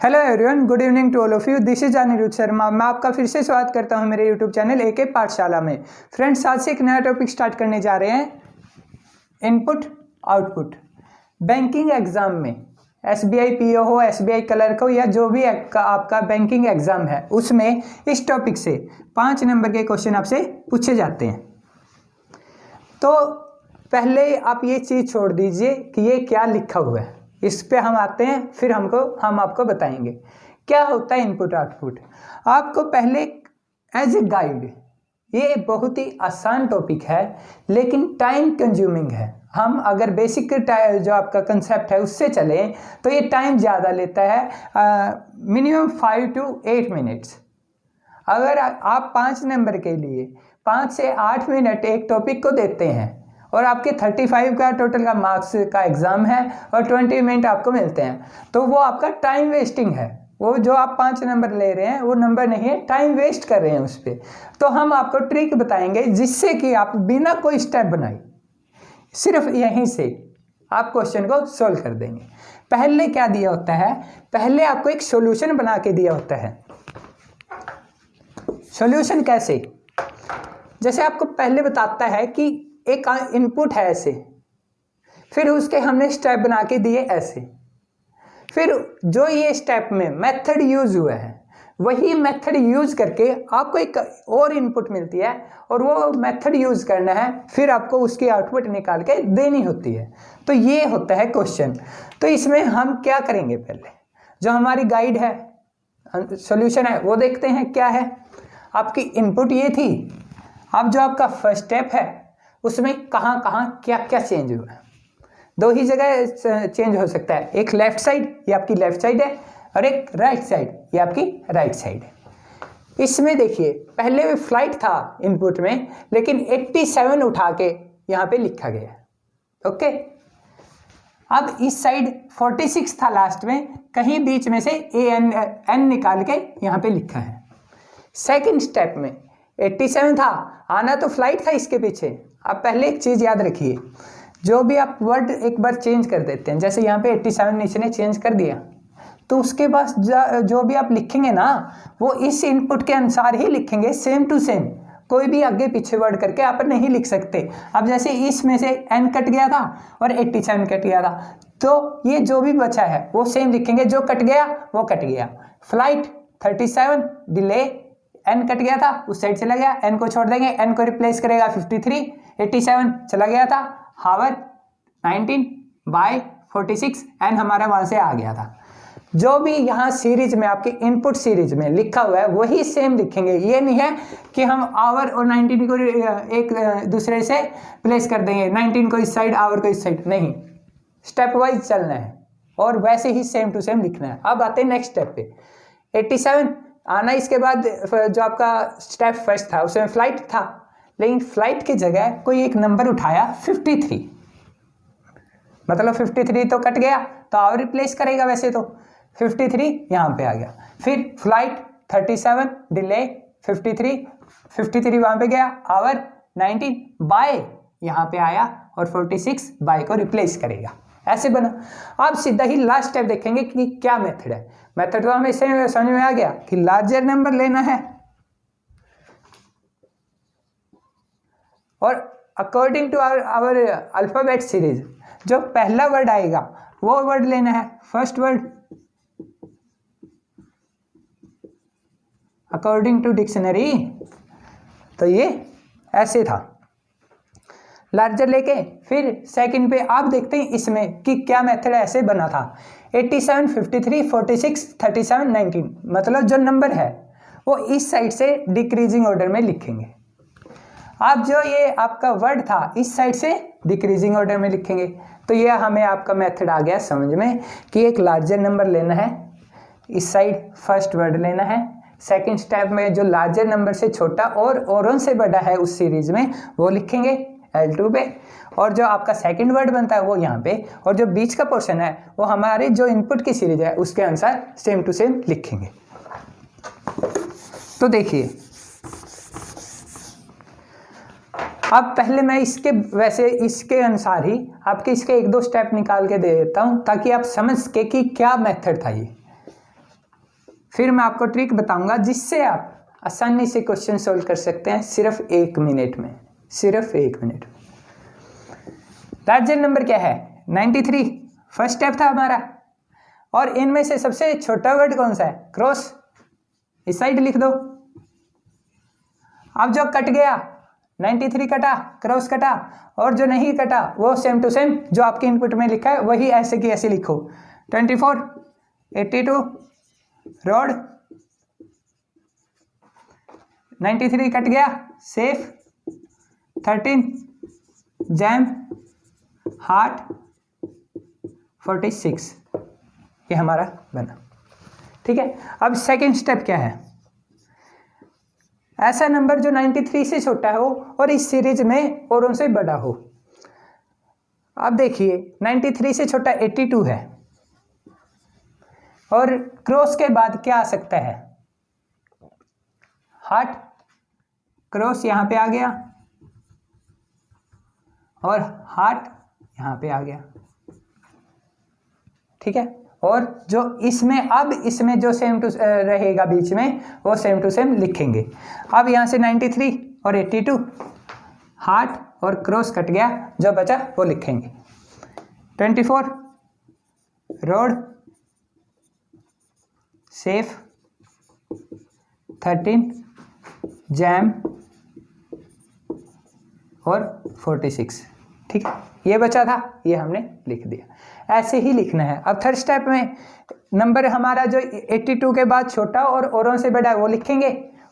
Hello everyone, good evening to all of you. This is Anirudh Sharma. मैं आपका फिर से स्वागत करता हूं मेरे यूट्यूब चैनल एके पाठशाला में। फ्रेंड्स, आज से एक नया टॉपिक स्टार्ट करने जा रहे हैं, इनपुट आउटपुट। बैंकिंग एग्जाम में एसबीआई पीओ हो, एसबीआई क्लर्क हो, या जो भी आपका बैंकिंग एग्जाम है, उसमें इस टॉपिक से 5 नंबर के क्वेश्चन आपसे पूछे जाते हैं। तो पहले आप ये चीज़ छोड़ दीजिए कि ये क्या लिखा हुआ है, इस पे हम आते हैं, फिर हम आपको बताएंगे क्या होता है इनपुट आउटपुट। आपको पहले एज ए गाइड, ये बहुत ही आसान टॉपिक है लेकिन टाइम कंज्यूमिंग है। हम अगर बेसिक जो आपका कंसेप्ट है उससे चलें तो ये टाइम ज़्यादा लेता है, मिनिमम 5 to 8 मिनट्स। अगर आप 5 नंबर के लिए 5 से 8 मिनट एक टॉपिक को देते हैं और आपके 35 का टोटल का मार्क्स का एग्ज़ाम है और 20 मिनट आपको मिलते हैं, तो वो आपका टाइम वेस्टिंग है। वो जो आप 5 नंबर ले रहे हैं वो नंबर नहीं है, टाइम वेस्ट कर रहे हैं उस पर। तो हम आपको ट्रिक बताएंगे जिससे कि आप बिना कोई स्टेप बनाए सिर्फ यहीं से आप क्वेश्चन को सोल्व कर देंगे। पहले क्या दिया होता है, पहले आपको एक सॉल्यूशन बना के दिया होता है। सॉल्यूशन कैसे, जैसे आपको पहले बताता है कि एक इनपुट है ऐसे, फिर उसके हमने स्टेप बना के दिए ऐसे, फिर जो ये स्टेप में मेथड यूज हुआ है वही मेथड यूज करके आपको एक और इनपुट मिलती है और वो मेथड यूज करना है, फिर आपको उसकी आउटपुट निकाल के देनी होती है। तो ये होता है क्वेश्चन। तो इसमें हम क्या करेंगे, पहले जो हमारी गाइड है, सॉल्यूशन है, वो देखते हैं क्या है। आपकी इनपुट ये थी, अब जो आपका फर्स्ट स्टेप है उसमें कहाँ कहाँ क्या क्या चेंज हुआ है। 2 ही जगह चेंज हो सकता है, एक लेफ्ट साइड, ये आपकी लेफ्ट साइड है, और एक राइट साइड, ये आपकी राइट साइड है। इसमें देखिए, पहले भी फ्लाइट था इनपुट में, लेकिन 87 उठा के यहाँ पे लिखा गया। ओके, अब इस साइड 46 था लास्ट में, कहीं बीच में से एन निकाल के यहाँ पे लिखा है। सेकेंड स्टेप में 87 था, आना तो फ्लाइट था इसके पीछे। अब पहले एक चीज़ याद रखिए, जो भी आप वर्ड एक बार चेंज कर देते हैं, जैसे यहाँ पे 87 नीचे ने चेंज कर दिया, तो उसके बाद जो भी आप लिखेंगे ना, वो इस इनपुट के अनुसार ही लिखेंगे, सेम टू सेम। कोई भी आगे पीछे वर्ड करके आप नहीं लिख सकते। अब जैसे इसमें से एन कट गया था और 87 कट गया था, तो ये जो भी बचा है वो सेम लिखेंगे, जो कट गया वो कट गया। फ्लाइट 37, डिले एन कट गया था, उस साइड चला गया, एन को छोड़ देंगे, एन को रिप्लेस करेगा 53, 87 चला गया था, हावर 19 बाय 46, एन हमारा वहां से आ गया था। जो भी यहाँ सीरीज में आपके इनपुट सीरीज में लिखा हुआ है वही सेम लिखेंगे। ये नहीं है कि हम आवर और 19 को एक दूसरे से प्लेस कर देंगे, 19 को इस साइड, आवर को इस साइड, नहीं, स्टेप वाइज चलना है और वैसे ही सेम टू सेम लिखना है। अब आते हैं नेक्स्ट स्टेप पे। 87 आना, इसके बाद जो आपका स्टेप फर्स्ट था उसमें फ्लाइट था, लेकिन फ्लाइट की जगह कोई एक नंबर उठाया 53, मतलब 53 तो कट गया, तो आवर रिप्लेस करेगा, वैसे तो 53 यहाँ पे आ गया। फिर फ्लाइट 37, डिले 53 वहाँ पे गया, आवर 19 बाय यहाँ पे आया और 46 बाय को रिप्लेस करेगा, ऐसे बना। अब सीधा ही लास्ट स्टेप देखेंगे कि क्या मेथड है। मेथड तो हमें इससे समझ में आ गया कि लार्जर नंबर लेना है और according to our alphabet series जो पहला वर्ड आएगा वो वर्ड लेना है, first word according to dictionary. तो ये ऐसे था, लार्जर लेके फिर सेकंड पे आप देखते हैं इसमें कि क्या मेथड ऐसे बना था। 87, 53, 46, 37, 19, मतलब जो नंबर है वो इस साइड से डिक्रीजिंग ऑर्डर में लिखेंगे। अब जो ये आपका वर्ड था इस साइड से डिक्रीजिंग ऑर्डर में लिखेंगे। तो ये हमें आपका मेथड आ गया समझ में कि एक लार्जर नंबर लेना है, इस साइड फर्स्ट वर्ड लेना है, सेकंड स्टेप में जो लार्जर नंबर से छोटा और औरों से बड़ा है उस सीरीज में वो लिखेंगे L2 पे, और जो आपका सेकंड वर्ड बनता है वो यहाँ पे, और जो बीच का पोर्शन है वो हमारे जो इनपुट की सीरीज है उसके अनुसार सेम टू सेम लिखेंगे। तो देखिए, अब पहले मैं इसके अनुसार ही आपके इसके 1-2 स्टेप निकाल के दे देता हूँ ताकि आप समझ सके कि क्या मेथड था ये। फिर मैं आपको ट्रिक बताऊंगा जिससे आप आसानी से क्वेश्चन सोल्व कर सकते हैं सिर्फ 1 मिनट में, सिर्फ 1 मिनट। राजन नंबर क्या है? 93, फर्स्ट स्टेप था हमारा। और इनमें से सबसे छोटा वर्ड कौन सा है? क्रॉस, इस साइड लिख दो। अब जो कट गया 93 कटा, क्रॉस कटा, और जो नहीं कटा वो सेम टू सेम जो आपके इनपुट में लिखा है वही ऐसे की ऐसे लिखो। 24, 82, रोड, 93 कट गया, सेफ, 13, जैम, हार्ट, 46, ये हमारा बना। ठीक है, अब सेकंड स्टेप क्या है? ऐसा नंबर जो 93 से छोटा हो और इस सीरीज में और उनसे बड़ा हो। अब देखिए 93 से छोटा 82 है, और क्रॉस के बाद क्या आ सकता है? हार्ट, क्रॉस यहां पे आ गया और हार्ट यहां पे आ गया। ठीक है, और जो इसमें अब इसमें जो सेम टू रहेगा बीच में वो सेम टू सेम लिखेंगे। अब यहां से 93 और 82, हार्ट और क्रॉस कट गया, जो बचा वो लिखेंगे। 24, रोड, सेफ, 13, जैम और 46। ठीक है, ये बचा था, ये हमने लिख दिया। ऐसे ही लिखना है। अब थर्ड स्टेप में नंबर हमारा जो 82 के बाद छोटा और औरों से बड़ा है वो लिखेंगे।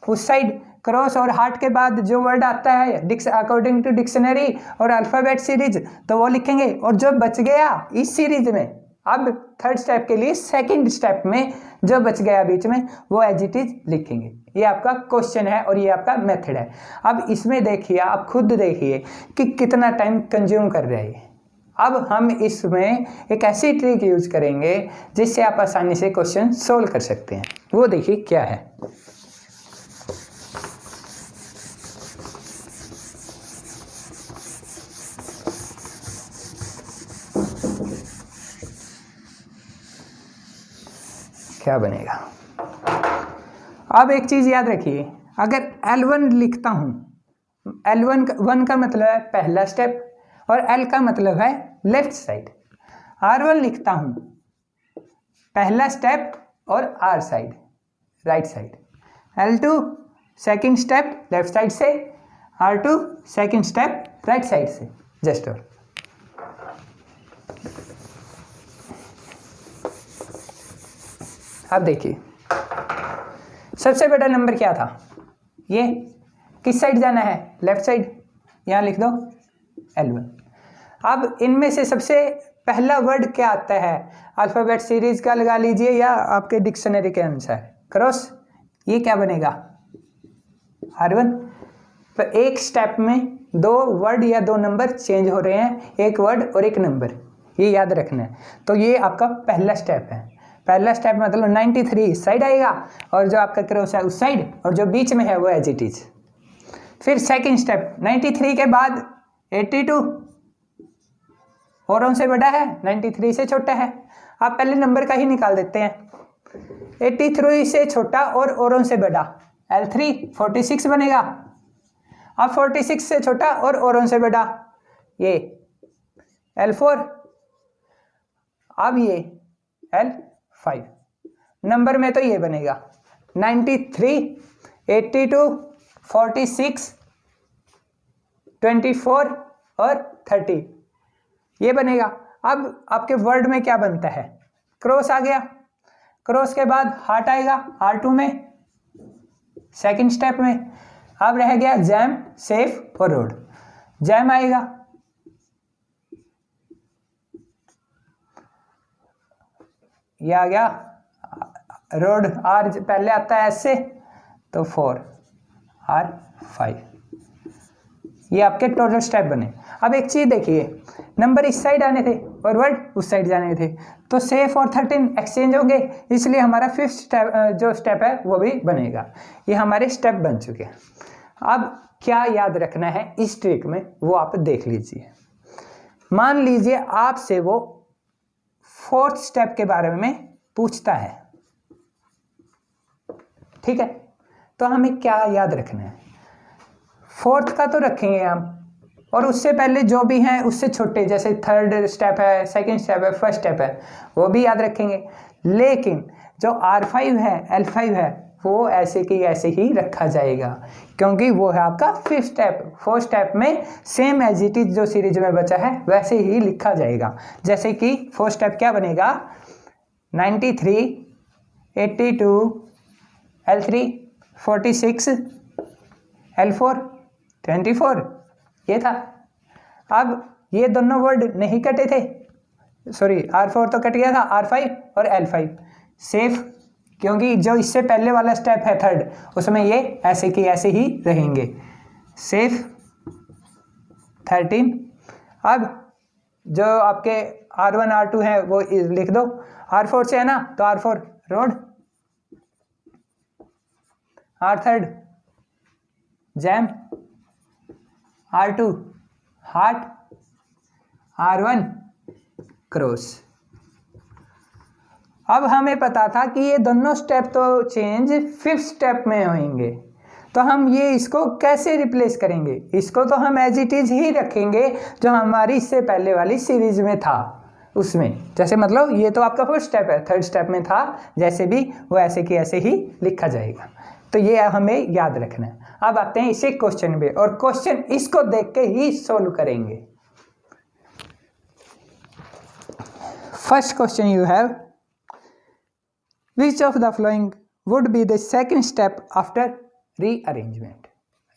उस साइड क्रॉस और हार्ट के बाद जो वर्ड आता है अकॉर्डिंग टू डिक्शनरी और अल्फ़ाबेट सीरीज तो वो लिखेंगे। और जो बच गया इस सीरीज में, अब थर्ड स्टेप के लिए सेकंड स्टेप में जो बच गया बीच में वो एज इट इज लिखेंगे। ये आपका क्वेश्चन है और ये आपका मेथड है। अब इसमें देखिए, आप खुद देखिए कि कितना टाइम कंज्यूम कर रहे हैं। अब हम इसमें एक ऐसी ट्रिक यूज करेंगे जिससे आप आसानी से क्वेश्चन सोल्व कर सकते हैं। वो देखिए क्या है। क्या बनेगा? अब एक चीज याद रखिए, अगर L1 लिखता हूं, L1 का मतलब है पहला स्टेप और L का मतलब है लेफ्ट साइड। R1 लिखता हूं पहला स्टेप और R side right side. L2 second step left side से, R2 second step right side से। जस्ट और अब देखिए सबसे बड़ा नंबर क्या था? ये किस साइड जाना है? लेफ्ट साइड, यहां लिख दो L1। अब इनमें से सबसे पहला वर्ड क्या आता है? अल्फ़ाबेट सीरीज का लगा लीजिए या आपके डिक्शनरी के अनुसार क्रॉस। ये क्या बनेगा? R1। तो एक स्टेप में दो वर्ड या दो नंबर चेंज हो रहे हैं, एक वर्ड और एक नंबर, ये याद रखना है। तो ये आपका पहला स्टेप है। पहला स्टेप मतलब 93 इस साइड आएगा और जो आपका क्रॉस है उस साइड, और जो बीच में है वो एज इट इज। फिर सेकंड स्टेप 93 के बाद 82 और उनसे बड़ा है, 93 से छोटा है। आप पहले नंबर का ही निकाल देते हैं। 83 से छोटा और औरों से बड़ा L3 46 बनेगा। अब 46 से छोटा और औरों से बड़ा ये L4। अब ये L5। नंबर में तो ये बनेगा 93, 82, 46, 24 और 30, ये बनेगा। अब आपके वर्ड में क्या बनता है? क्रॉस आ गया, क्रॉस के बाद हार्ट आएगा R2 में सेकंड स्टेप में। अब रह गया जैम, सेफ और रोड। जैम आएगा, ये आ गया रोड, R पहले आता है ऐसे तो 4, R5। ये आपके टोटल स्टेप बने। अब एक चीज देखिए, नंबर इस साइड आने थे और वर्ड उस साइड जाने थे, तो सेफ और 13 एक्सचेंज हो गए, इसलिए हमारा फिफ्थ स्टेप जो स्टेप है वो भी बनेगा। ये हमारे स्टेप बन चुके हैं। अब क्या याद रखना है इस ट्रिक में वो आप देख लीजिए। मान लीजिए आपसे वो फोर्थ स्टेप के बारे में पूछता है, ठीक है, तो हमें क्या याद रखना है, फोर्थ का तो रखेंगे हम, और उससे पहले जो भी हैं उससे छोटे, जैसे थर्ड स्टेप है, सेकंड स्टेप है, फर्स्ट स्टेप है, वो भी याद रखेंगे। लेकिन जो R5 है, L5 है, वो ऐसे की ऐसे ही रखा जाएगा, क्योंकि वो है आपका फिफ्थ स्टेप। फोर्थ स्टेप में सेम एज इट इज जो सीरीज में बचा है वैसे ही लिखा जाएगा। जैसे कि फोर्थ स्टेप क्या बनेगा, 93, 82, L3, 46, L4, 24, ये था। अब ये दोनों वर्ड नहीं कटे थे, सॉरी R4 तो कट गया था, R5 और L5 सेफ, क्योंकि जो इससे पहले वाला स्टेप है थर्ड, उसमें ये ऐसे की ऐसे ही रहेंगे, सेफ 13। अब जो आपके R1 R2 है वो लिख दो, R4 से है ना, तो R4 road, R3 jam, R2 heart, R1 cross. अब हमें पता था कि ये दोनों स्टेप तो चेंज फिफ्थ स्टेप में होंगे, तो हम ये इसको कैसे रिप्लेस करेंगे, इसको तो हम एज इट इज ही रखेंगे जो हमारी इससे पहले वाली सीरीज में था उसमें। जैसे मतलब ये तो आपका फर्स्ट स्टेप है, थर्ड स्टेप में था, जैसे भी वो ऐसे की ऐसे ही लिखा जाएगा, तो ये हमें याद रखना है। अब आते हैं इसी क्वेश्चन पे, और क्वेश्चन इसको देख के ही सोल्व करेंगे। First question you have, Which of the following would be the second step after rearrangement?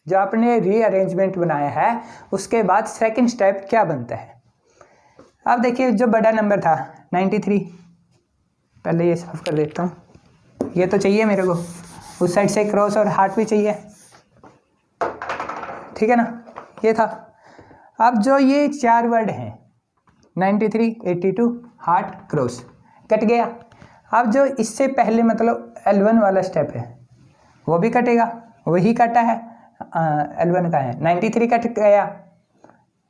जो आपने रीअरेंजमेंट बनाया है उसके बाद सेकंड स्टेप क्या बनता है। अब देखिए जो बड़ा नंबर था 93, पहले ये साफ कर देता हूँ, ये तो चाहिए मेरे को, उस साइड से क्रॉस और हार्ट भी चाहिए, ठीक है ना, ये था। अब जो ये चार वर्ड हैं 93, 82, हार्ट, क्रॉस, कट गया। अब जो इससे पहले मतलब L1 वाला स्टेप है वो भी कटेगा, वही कटा है, L1 का है, 93 कट गया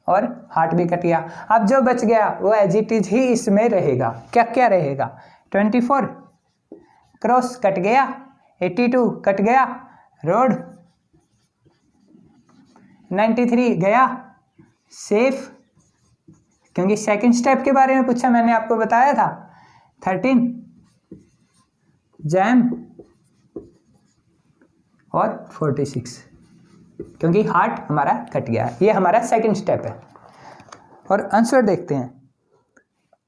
और हार्ट भी कट गया। अब जो बच गया वो एज इट इज ही इसमें रहेगा, क्या क्या रहेगा, 24 क्रॉस कट गया, 82 कट गया, रोड 93 गया, सेफ, क्योंकि सेकंड स्टेप के बारे में पूछा, मैंने आपको बताया था, 13 जैम और 46, क्योंकि हार्ट हमारा कट गया। ये हमारा सेकंड स्टेप है। और आंसर देखते हैं,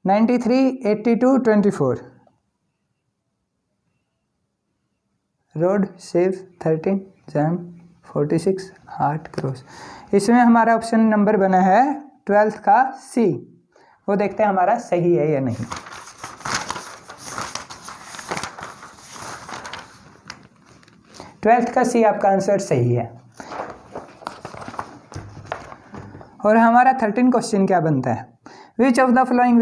93, 82, 24, road, safe, 13 jam, 46, heart, cross. इसमें हमारा ऑप्शन नंबर बना है 12th का C, वो देखते हैं हमारा सही है या नहीं। ट्वेल्थ का C आपका आंसर सही है। और हमारा 13 क्वेश्चन क्या बनता है, which of the following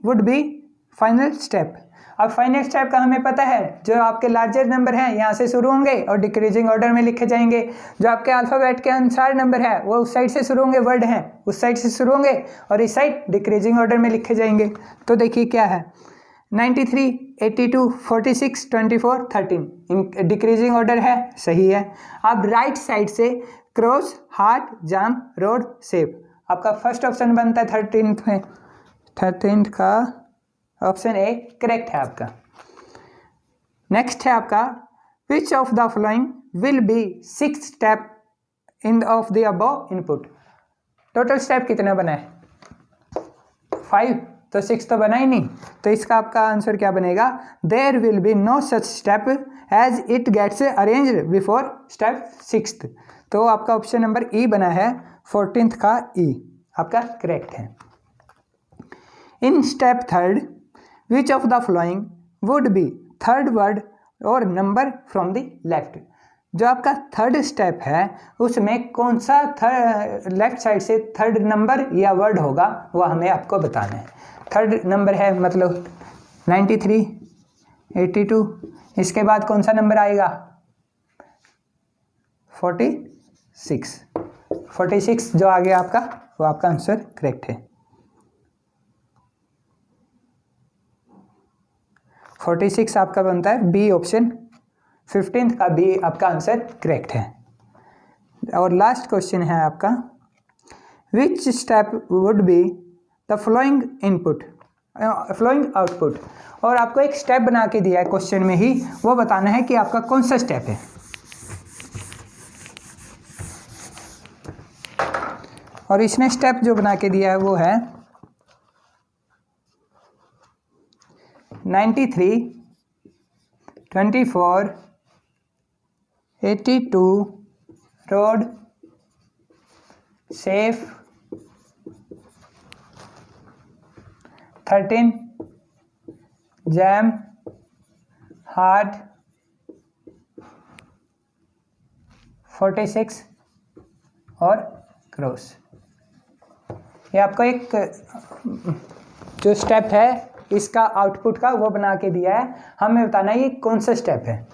would be final step. अब फाइनल स्टेप का हमें पता है, जो आपके लार्जर नंबर हैं यहाँ से शुरू होंगे और डिक्रीजिंग ऑर्डर में लिखे जाएंगे, जो आपके अल्फाबेट के अनुसार नंबर है वो उस साइड से शुरू होंगे, वर्ड हैं उस साइड से शुरू होंगे और इस साइड डिक्रीजिंग ऑर्डर में लिखे जाएंगे। तो देखिए क्या है, 93, 82, 46, 24, 13 डिक्रीजिंग ऑर्डर है, सही है। अब राइट साइड से क्रॉस, हार्ट, जाम, रोड, सेफ, आपका फर्स्ट ऑप्शन बनता है 13th में, 13th का ऑप्शन ए करेक्ट है आपका। नेक्स्ट है आपका, which of the following will be 6th step in of the above input. Total step कितना बना है, 5, तो 6 तो बना ही नहीं, तो इसका आपका आंसर क्या बनेगा, there will be no such step as it gets arranged before step 6th। तो आपका ऑप्शन नंबर ई बना है, 14th का ई आपका करेक्ट है। In step third, which of the following would be third word और नंबर फ्रॉम द लेफ्ट। जो आपका थर्ड स्टेप है उसमें कौन सा लेफ्ट साइड से थर्ड नंबर या वर्ड होगा वो हमें आपको बताना है। थर्ड नंबर है मतलब 93, 82, इसके बाद कौन सा नंबर आएगा, 46, 46 जो आ गया आपका वो आपका आंसर करेक्ट है। 46 आपका बनता है बी ऑप्शन, 15th का भी आपका आंसर करेक्ट है। और लास्ट क्वेश्चन है आपका, which step would be the flowing output. और आपको एक स्टेप बना के दिया है क्वेश्चन में ही, वो बताना है कि आपका कौन सा स्टेप है। और इसने स्टेप जो बना के दिया है वो है 93, 24, 82, रोड, सेफ, 13, जैम, हार्ड, 46 और क्रॉस। ये आपका एक जो स्टेप है इसका आउटपुट का वो बना के दिया है, हमें बताना है ये कौन सा स्टेप है।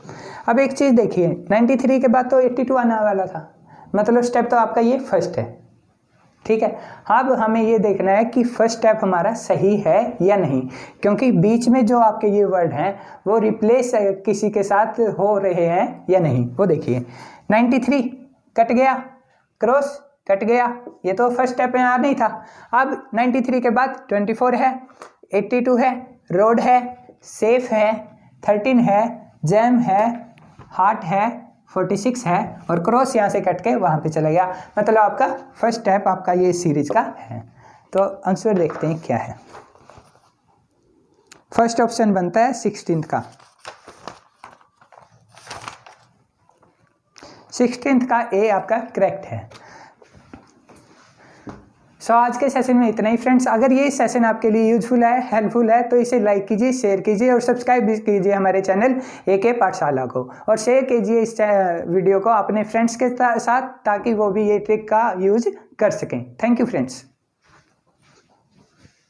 अब एक चीज़ देखिए, 93 के बाद तो 82 आने वाला था, मतलब स्टेप तो आपका ये फर्स्ट है, ठीक है। अब हमें ये देखना है कि फर्स्ट स्टेप हमारा सही है या नहीं, क्योंकि बीच में जो आपके ये वर्ड हैं वो रिप्लेस किसी के साथ हो रहे हैं या नहीं, वो देखिए। 93 कट गया, क्रॉस कट गया, ये तो फर्स्ट स्टेप में आ नहीं था। अब 93 के बाद 24 है, 82 है, रोड है, सेफ है, 13 है, जैम है, हार्ट है, 46 है और क्रॉस यहाँ से कट के वहाँ पे चला गया, मतलब आपका फर्स्ट स्टेप आपका ये सीरीज का है। तो आंसर देखते हैं क्या है। फर्स्ट ऑप्शन बनता है 16th का। 16th का ए आपका करेक्ट है। सो आज के सेशन में इतना ही फ्रेंड्स। अगर ये सेशन आपके लिए यूजफुल है, हेल्पफुल है, तो इसे लाइक कीजिए, शेयर कीजिए और सब्सक्राइब भी कीजिए हमारे चैनल AK पाठशाला को, और शेयर कीजिए इस वीडियो को अपने फ्रेंड्स के साथ ताकि वो भी ये ट्रिक का यूज कर सकें। Thank you friends.